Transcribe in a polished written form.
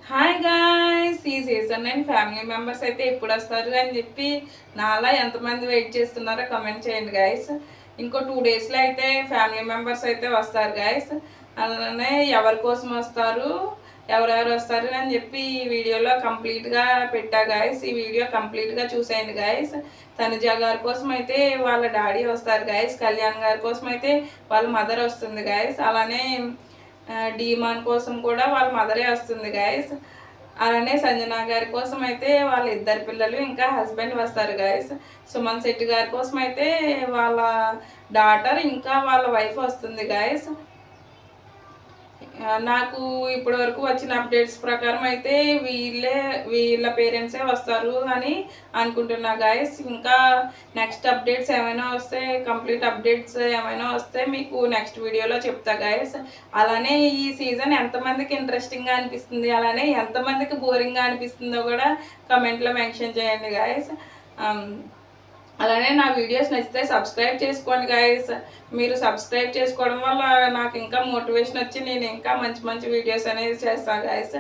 Hi guys, ఈ season 9 family members అయితే ఎప్పుడు వస్తారు అని చెప్పి నాలా ఎంతమంది వెయిట్ చేస్తున్నారో కమెంట్ చేయండి గాయస్. ఇంకో 2 డేస్లో అయితే ఫ్యామిలీ మెంబర్స్ అయితే వస్తారు గాయస్. అలానే ఎవరి కోసం వస్తారు, ఎవరెవరు వస్తారు అని చెప్పి ఈ వీడియోలో కంప్లీట్గా పెట్టా గాయస్. ఈ వీడియో కంప్లీట్గా చూసేయండి గాయస్. తనుజ గారి కోసం అయితే వాళ్ళ డాడీ వస్తారు గాయస్. కళ్యాణ్ గారి కోసం అయితే వాళ్ళ మదర్ వస్తుంది గాయస్. అలానే డీమాన్ కోసం కూడా వాళ్ళ మదరే వస్తుంది గాయస్. అలానే సంజనా గారి కోసం అయితే వాళ్ళ ఇద్దరు పిల్లలు ఇంకా హస్బెండ్ వస్తారు గాయస్. సుమన్ శెట్టి గారి కోసం అయితే వాళ్ళ డాటర్ ఇంకా వాళ్ళ వైఫ్ వస్తుంది గాయస్. నాకు ఇప్పటి వరకు వచ్చిన అప్డేట్స్ ప్రకారం అయితే వీళ్ళ పేరెంట్సే వస్తారు అని అనుకుంటున్నా గాయస్. ఇంకా నెక్స్ట్ అప్డేట్స్ ఏమైనా వస్తే, కంప్లీట్ అప్డేట్స్ ఏమైనా వస్తే మీకు నెక్స్ట్ వీడియోలో చెప్తా గాయస్. అలానే ఈ సీజన్ ఎంతమందికి ఇంట్రెస్టింగ్గా అనిపిస్తుంది, అలానే ఎంతమందికి బోరింగ్గా అనిపిస్తుందో కూడా కమెంట్లో మెన్షన్ చేయండి గాయస్. అలానే నా వీడియోస్ నచ్చితే సబ్స్క్రైబ్ చేసుకోండి గాయస్. మీరు సబ్స్క్రైబ్ చేసుకోవడం వల్ల నాకు ఇంకా మోటివేషన్ వచ్చి నేను ఇంకా మంచి మంచి వీడియోస్ అనేది చేస్తాను గాయస్.